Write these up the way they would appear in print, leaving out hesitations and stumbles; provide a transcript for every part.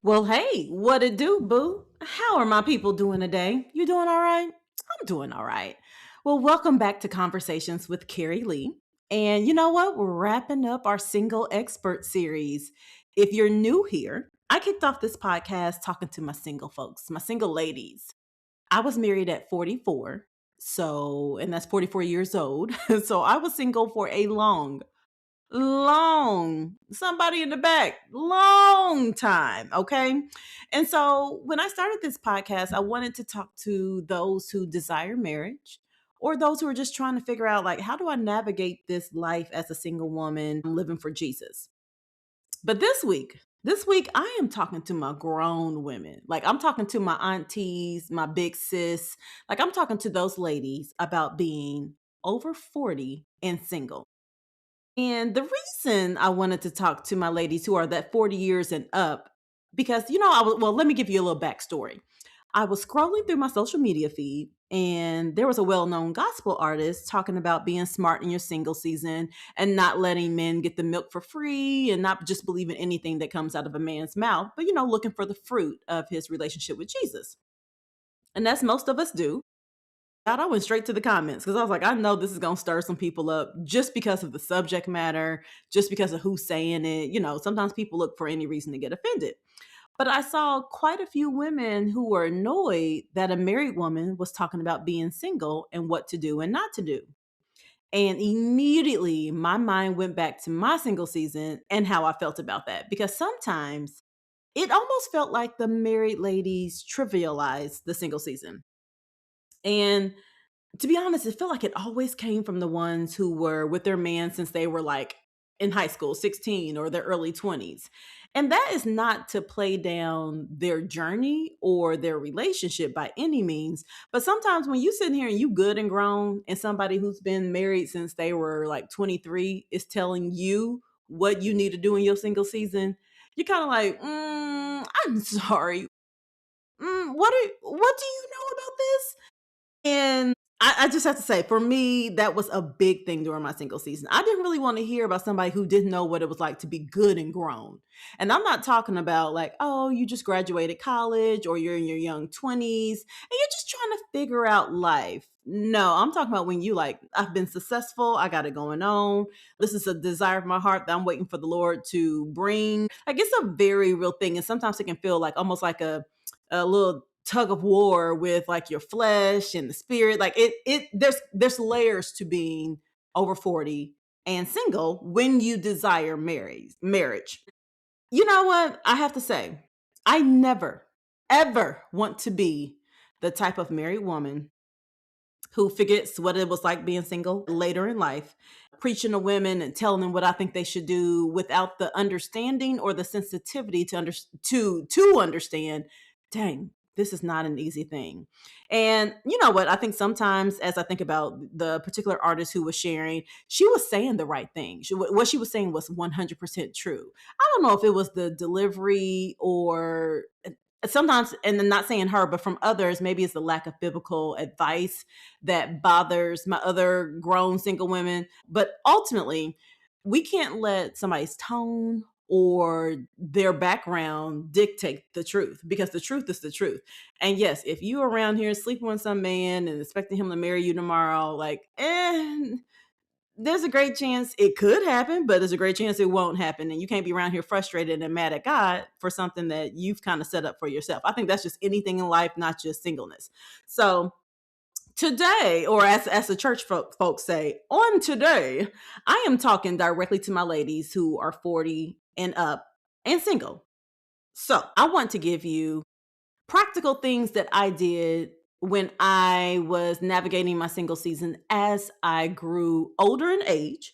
Well, hey, what it do, boo? How are my people doing today? You doing all right? I'm doing all right. Well, welcome back to Conversations with Carrie Lea. And you know what? We're wrapping up our single expert series. If you're new here, I kicked off this podcast talking to my single folks, my single ladies. I was married at 44, and that's 44 years old. So I was single for a somebody in the back, long time. Okay. And so when I started this podcast, I wanted to talk to those who desire marriage or those who are just trying to figure out, like, how do I navigate this life as a single woman living for Jesus? But this week, I am talking to my grown women. Like, I'm talking to my aunties, my big sis. Like, I'm talking to those ladies about being over 40 and single. And the reason I wanted to talk to my ladies who are that 40 years and up, because, let me give you a little backstory. I was scrolling through my social media feed and there was a well known gospel artist talking about being smart in your single season and not letting men get the milk for free and not just believing anything that comes out of a man's mouth, but, looking for the fruit of his relationship with Jesus. And that's most of us do. I went straight to the comments because I was like, I know this is going to stir some people up just because of the subject matter, just because of who's saying it. Sometimes people look for any reason to get offended. But I saw quite a few women who were annoyed that a married woman was talking about being single and what to do and not to do. And immediately my mind went back to my single season and how I felt about that. Because sometimes it almost felt like the married ladies trivialized the single season. And to be honest, it felt like it always came from the ones who were with their man since they were like in high school, 16 or their early 20s. And that is not to play down their journey or their relationship by any means. But sometimes when you sit here and you good and grown and somebody who's been married since they were like 23 is telling you what you need to do in your single season, you're kind of like, I'm sorry. What do you know about this? And I just have to say, for me, that was a big thing during my single season. I didn't really want to hear about somebody who didn't know what it was like to be good and grown. And I'm not talking about like, oh, you just graduated college or you're in your young 20s and you're just trying to figure out life. No, I'm talking about when you like, I've been successful, I got it going on. This is a desire of my heart that I'm waiting for the Lord to bring. Like, it's a very real thing. And sometimes it can feel like almost like a little tug of war with like your flesh and the spirit. Like there's layers to being over 40 and single when you desire marriage. You know what? I have to say, I never ever want to be the type of married woman who forgets what it was like being single later in life, preaching to women and telling them what I think they should do without the understanding or the sensitivity to understand, dang, this is not an easy thing. And you know what? I think sometimes as I think about the particular artist who was sharing, she was saying the right thing. What she was saying was 100% true. I don't know if it was the delivery or sometimes, and I'm not saying her, but from others, maybe it's the lack of biblical advice that bothers my other grown single women. But ultimately, we can't let somebody's tone or their background dictate the truth, because the truth is the truth. And yes, if you around here sleeping with some man and expecting him to marry you tomorrow, like, there's a great chance it could happen, but there's a great chance it won't happen. And you can't be around here frustrated and mad at God for something that you've kind of set up for yourself. I think that's just anything in life, not just singleness. So today, or as the church folks say, on today, I am talking directly to my ladies who are 40 and up and single. So I want to give you practical things that I did when I was navigating my single season as I grew older in age,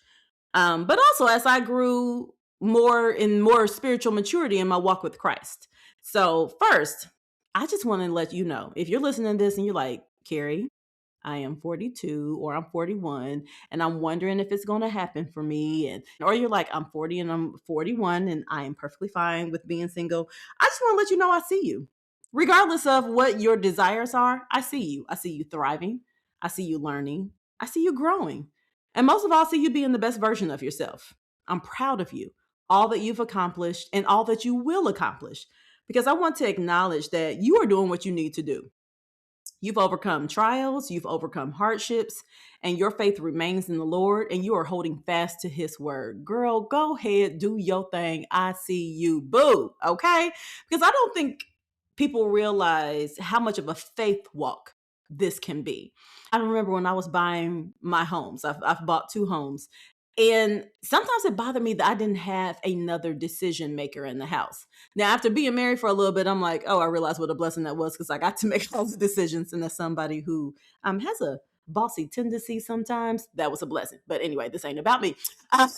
but also as I grew more spiritual maturity in my walk with Christ. So first, I just want to let you know, if you're listening to this and you're like, Carrie, I am 42 or I'm 41 and I'm wondering if it's going to happen for me, and or you're like, I'm 40 and I'm 41 and I am perfectly fine with being single. I just want to let you know I see you. Regardless of what your desires are, I see you. I see you thriving. I see you learning. I see you growing. And most of all, I see you being the best version of yourself. I'm proud of you, all that you've accomplished and all that you will accomplish. because I want to acknowledge that you are doing what you need to do. You've overcome trials, you've overcome hardships, and your faith remains in the Lord, and you are holding fast to his word. Girl, go ahead, do your thing. I see you. Boo. Okay? Because I don't think people realize how much of a faith walk this can be. I remember when I was buying my homes, I've bought two homes. And sometimes it bothered me that I didn't have another decision maker in the house. Now, after being married for a little bit, I'm like, oh, I realized what a blessing that was because I got to make all the decisions. And as somebody who has a bossy tendency sometimes, that was a blessing. But anyway, this ain't about me. I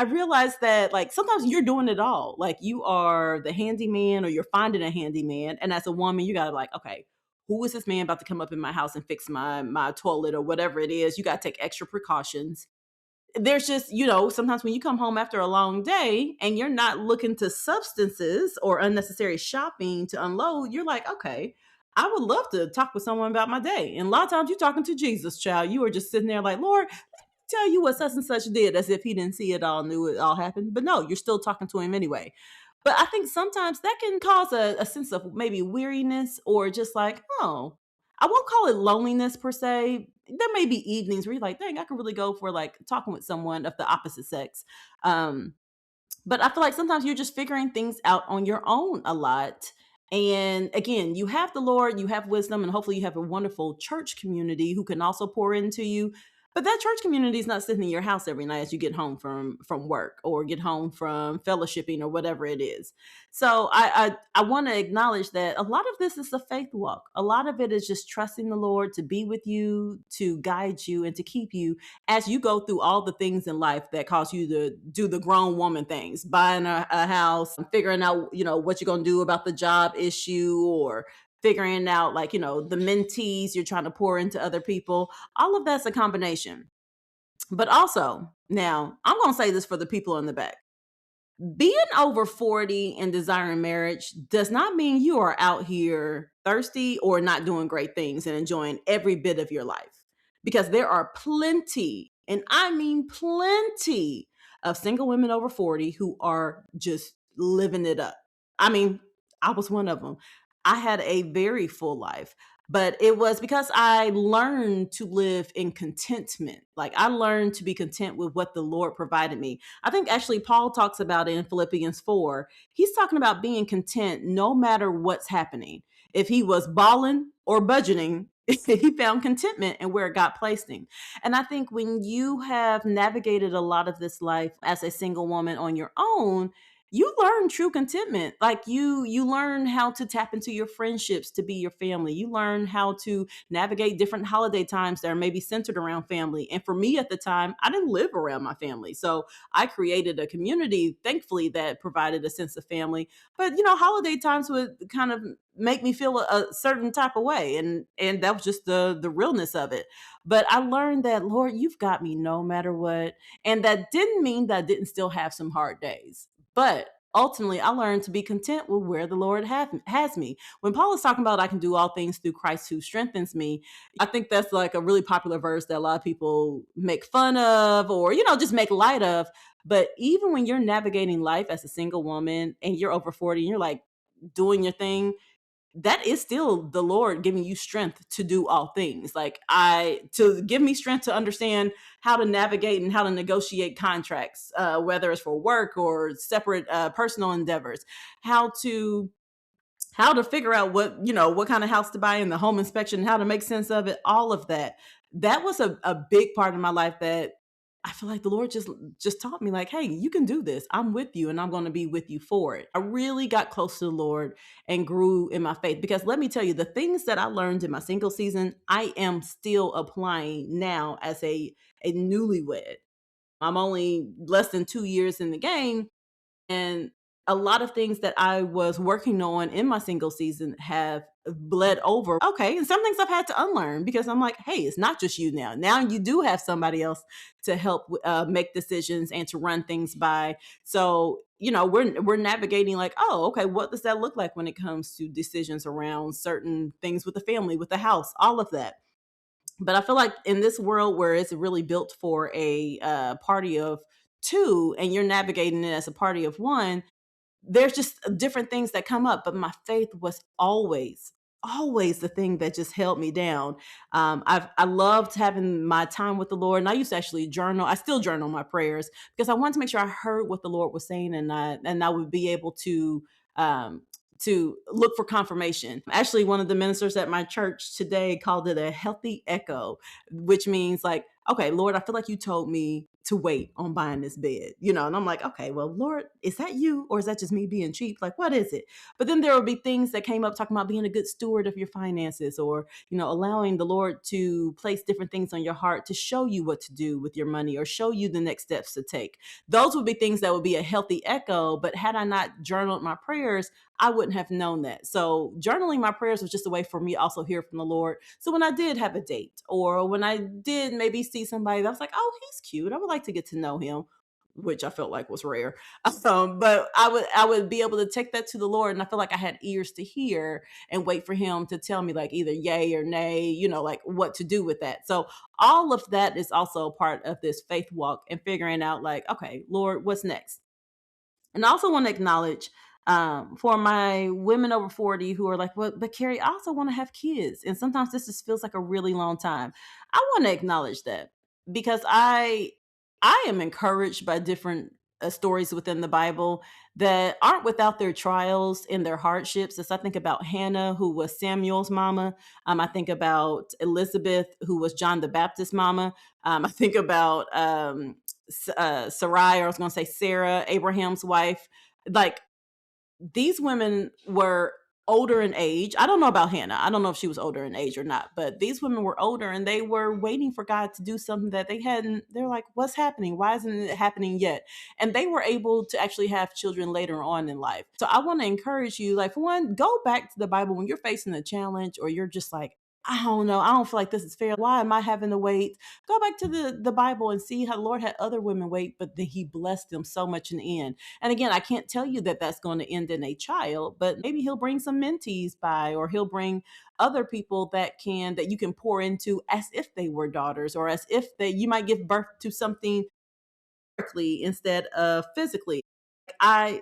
realized that like sometimes you're doing it all. Like you are the handyman or you're finding a handyman. And as a woman, you got to like, okay, who is this man about to come up in my house and fix my toilet or whatever it is? You got to take extra precautions. There's just, sometimes when you come home after a long day and you're not looking to substances or unnecessary shopping to unload, you're like, okay, I would love to talk with someone about my day. And a lot of times you're talking to Jesus, child. You are just sitting there like, Lord, tell you what such and such did, as if he didn't see it all, knew it all happened. But no, you're still talking to him anyway. But I think sometimes that can cause a sense of maybe weariness or just like, oh, I won't call it loneliness per se. There may be evenings where you're like, dang, I could really go for like talking with someone of the opposite sex. Um, but I feel like sometimes you're just figuring things out on your own a lot. And again, you have the Lord, you have wisdom, and hopefully you have a wonderful church community who can also pour into you. But that church community is not sitting in your house every night as you get home from work or get home from fellowshipping or whatever it is. So I want to acknowledge that a lot of this is a faith walk. A lot of it is just trusting the Lord to be with you, to guide you, and to keep you as you go through all the things in life that cause you to do the grown woman things, buying a house, figuring out, what you're going to do about the job issue or figuring out like, the mentees you're trying to pour into other people. All of that's a combination. But also, now I'm going to say this for the people in the back. Being over 40 and desiring marriage does not mean you are out here thirsty or not doing great things and enjoying every bit of your life. Because there are plenty, and I mean plenty, of single women over 40 who are just living it up. I mean, I was one of them. I had a very full life, but it was because I learned to live in contentment. Like I learned to be content with what the Lord provided me. I think actually Paul talks about it in Philippians 4. He's talking about being content no matter what's happening. If he was balling or budgeting, he found contentment in where God placed him. And I think when you have navigated a lot of this life as a single woman on your own, you learn true contentment. Like you learn how to tap into your friendships to be your family. You learn how to navigate different holiday times that are maybe centered around family. And for me at the time, I didn't live around my family. So I created a community, thankfully, that provided a sense of family. But holiday times would kind of make me feel a certain type of way. And that was just the realness of it. But I learned that, Lord, you've got me no matter what. And that didn't mean that I didn't still have some hard days. But ultimately, I learned to be content with where the Lord has me. When Paul is talking about I can do all things through Christ who strengthens me, I think that's like a really popular verse that a lot of people make fun of or, just make light of. But even when you're navigating life as a single woman and you're over 40 and you're like doing your thing, that is still the Lord giving you strength to do all things. Like to give me strength to understand how to navigate and how to negotiate contracts, whether it's for work or separate personal endeavors, how to figure out what kind of house to buy in the home inspection, how to make sense of it, all of that. That was a big part of my life that I feel like the Lord just taught me like, hey, you can do this. I'm with you and I'm going to be with you for it. I really got close to the Lord and grew in my faith because let me tell you, the things that I learned in my single season, I am still applying now as a newlywed. I'm only less than 2 years in the game, and a lot of things that I was working on in my single season have bled over. Okay. And some things I've had to unlearn because I'm like, hey, it's not just you now. Now you do have somebody else to help make decisions and to run things by. So, we're navigating like, oh, okay, what does that look like when it comes to decisions around certain things with the family, with the house, all of that. But I feel like in this world where it's really built for a party of two and you're navigating it as a party of one, there's just different things that come up, but my faith was always the thing that just held me down. I loved having my time with the Lord, and I used to actually journal. I still journal my prayers because I wanted to make sure I heard what the Lord was saying, and I would be able um, to look for confirmation. Actually, one of the ministers at my church today called it a healthy echo, which means like, okay, Lord, I feel like you told me to wait on buying this bed, and I'm like, okay, well, Lord, is that you or is that just me being cheap? Like, what is it? But then there will be things that came up talking about being a good steward of your finances, or, allowing the Lord to place different things on your heart to show you what to do with your money or show you the next steps to take. Those would be things that would be a healthy echo. But had I not journaled my prayers, I wouldn't have known that. So journaling my prayers was just a way for me to also hear from the Lord. So when I did have a date, or when I did maybe see somebody that was like, oh, he's cute, I would like to get to know him, which I felt like was rare. But I would be able to take that to the Lord, and I feel like I had ears to hear and wait for Him to tell me like either yay or nay, like what to do with that. So all of that is also a part of this faith walk and figuring out like, okay, Lord, what's next? And I also want to acknowledge for my women over 40 who are like, well, but Carrie, I also want to have kids. And sometimes this just feels like a really long time. I want to acknowledge that because I am encouraged by different stories within the Bible that aren't without their trials and their hardships. As I think about Hannah, who was Samuel's mama. I think about Elizabeth, who was John the Baptist's mama. I think about Sarai, or I was going to say Sarah, Abraham's wife. Like, these women were older in age. I don't know about Hannah. I don't know if she was older in age or not, but these women were older and they were waiting for God to do something that they hadn't. They're like, what's happening? Why isn't it happening yet? And they were able to actually have children later on in life. So I want to encourage you, like, for one, go back to the Bible when you're facing a challenge or you're just like, I don't know. I don't feel like this is fair. Why am I having to wait? Go back to the Bible and see how the Lord had other women wait, but then He blessed them so much in the end. And again, I can't tell you that that's going to end in a child, but maybe He'll bring some mentees by, or He'll bring other people that you can pour into as if they were daughters, or as if that you might give birth to something physically instead of physically. I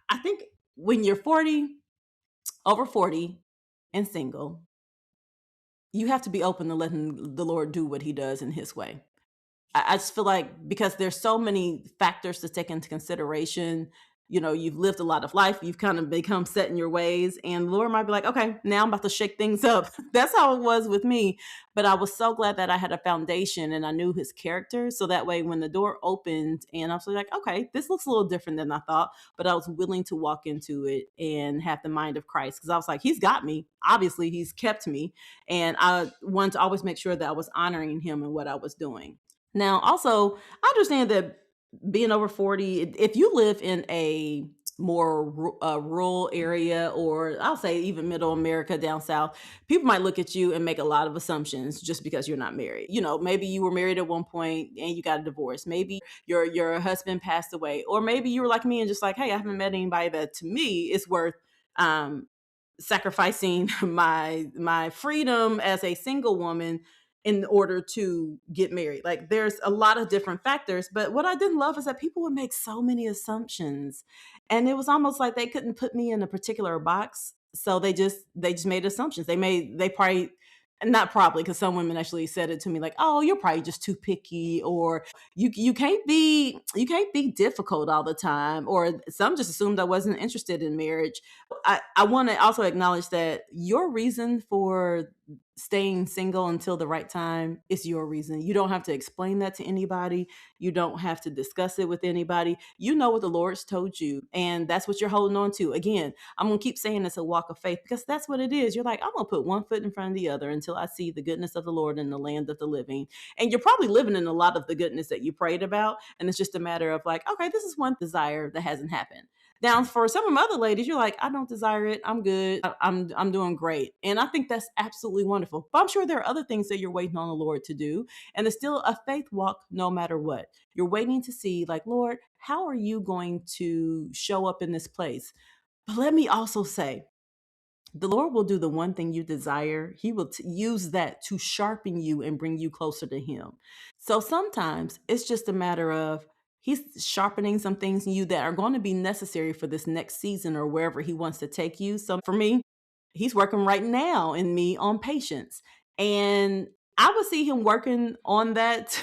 I think when you're 40, over 40 and single, you have to be open to letting the Lord do what He does in His way. I just feel like because there's so many factors to take into consideration. You've lived a lot of life, you've kind of become set in your ways, and the Lord might be like, okay, now I'm about to shake things up. That's how it was with me. But I was so glad that I had a foundation and I knew His character. So that way, when the door opened and I was like, okay, this looks a little different than I thought, but I was willing to walk into it and have the mind of Christ because I was like, He's got me. Obviously, He's kept me. And I wanted to always make sure that I was honoring Him in what I was doing. Now, also, I understand that being over 40, if you live in a more rural area, or I'll say even middle America down south, people might look at you and make a lot of assumptions just because you're not married. Maybe you were married at one point and you got a divorce. Maybe your husband passed away, or maybe you were like me and just like, hey, I haven't met anybody that to me is worth um, sacrificing my freedom as a single woman in order to get married. Like, there's a lot of different factors, but what I didn't love is that people would make so many assumptions, and it was almost like they couldn't put me in a particular box, so they just made assumptions. They probably, not probably, because some women actually said it to me like, oh, you're probably just too picky, or you can't be difficult all the time, or some just assumed I wasn't interested in marriage. I want to also acknowledge that your reason for staying single until the right time is your reason. You don't have to explain that to anybody. You don't have to discuss it with anybody. You know what the Lord's told you, and that's what you're holding on to. Again, I'm going to keep saying it's a walk of faith because that's what it is. You're like, I'm going to put one foot in front of the other until I see the goodness of the Lord in the land of the living. And you're probably living in a lot of the goodness that you prayed about. And it's just a matter of like, okay, this is one desire that hasn't happened. Now, for some of my other ladies, you're like, I don't desire it. I'm good. I'm doing great. And I think that's absolutely wonderful. But I'm sure there are other things that you're waiting on the Lord to do. And it's still a faith walk no matter what. You're waiting to see, like, Lord, how are you going to show up in this place? But let me also say, the Lord will do the one thing you desire. He will use that to sharpen you and bring you closer to Him. So sometimes it's just a matter of He's sharpening some things in you that are going to be necessary for this next season or wherever he wants to take you. So for me, he's working right now in me on patience. And I would see him working on that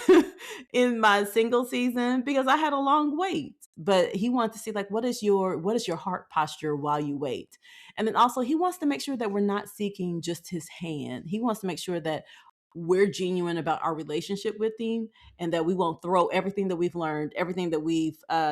in my single season because I had a long wait. But he wanted to see like what is your heart posture while you wait. And then also he wants to make sure that we're not seeking just his hand. He wants to make sure that we're genuine about our relationship with him and that we won't throw everything that we've learned, everything that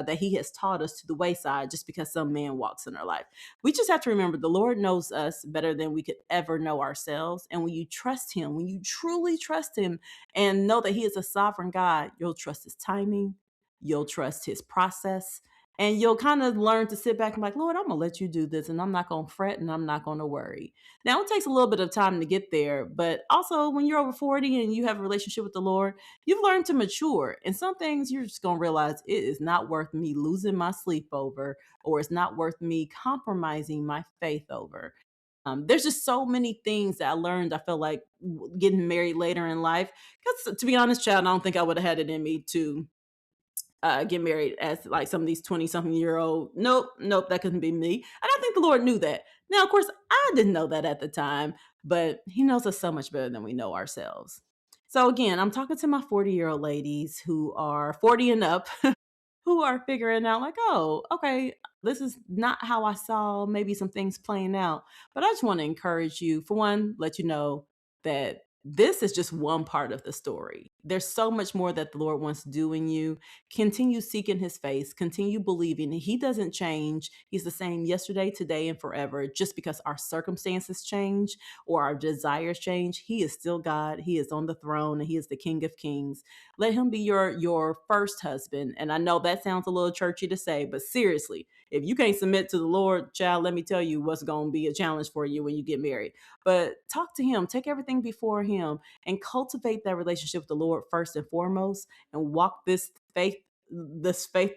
that he has taught us to the wayside just because some man walks in our life. We just have to remember the Lord knows us better than we could ever know ourselves. And when you trust him, when you truly trust him and know that he is a sovereign God, you'll trust his timing, you'll trust his process, and you'll kind of learn to sit back and be like, Lord, I'm gonna let you do this, and I'm not gonna fret and I'm not gonna worry. Now it takes a little bit of time to get there, but also when you're over 40 and you have a relationship with the Lord, you've learned to mature. And some things you're just gonna realize it is not worth me losing my sleep over, or it's not worth me compromising my faith over. There's just so many things that I learned. I feel like getting married later in life. Because to be honest, child, I don't think I would have had it in me to get married as like some of these 20 something year old. Nope, nope, that couldn't be me. And I think the Lord knew that. Now, of course, I didn't know that at the time, but He knows us so much better than we know ourselves. So, again, I'm talking to my 40-year-old ladies who are 40 and up who are figuring out like, oh, okay, this is not how I saw maybe some things playing out. But I just want to encourage you, for one, let you know that this is just one part of the story. There's so much more that the Lord wants to do in you. Continue seeking his face, continue believing. He doesn't change. He's the same yesterday, today, and forever. Just because our circumstances change or our desires change, he is still God. He is on the throne and he is the King of Kings. Let him be your first husband. And I know that sounds a little churchy to say, but seriously, if you can't submit to the Lord, child, let me tell you what's going to be a challenge for you when you get married. But talk to him, take everything before him, and cultivate that relationship with the Lord first and foremost, and walk this faith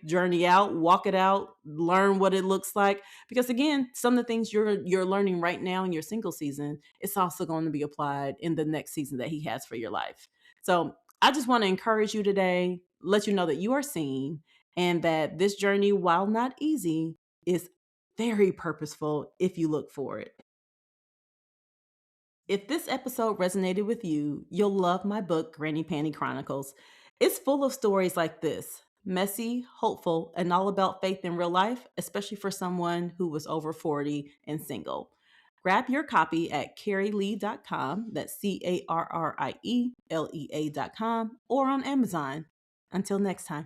journey out, walk it out, learn what it looks like. Because again, some of the things you're learning right now in your single season, it's also going to be applied in the next season that he has for your life. So I just want to encourage you today, let you know that you are seen and that this journey, while not easy, is very purposeful if you look for it. If this episode resonated with you, you'll love my book, Granny Panty Chronicles. It's full of stories like this, messy, hopeful, and all about faith in real life, especially for someone who was over 40 and single. Grab your copy at carrielee.com, that's CarrieLEA.com, or on Amazon. Until next time.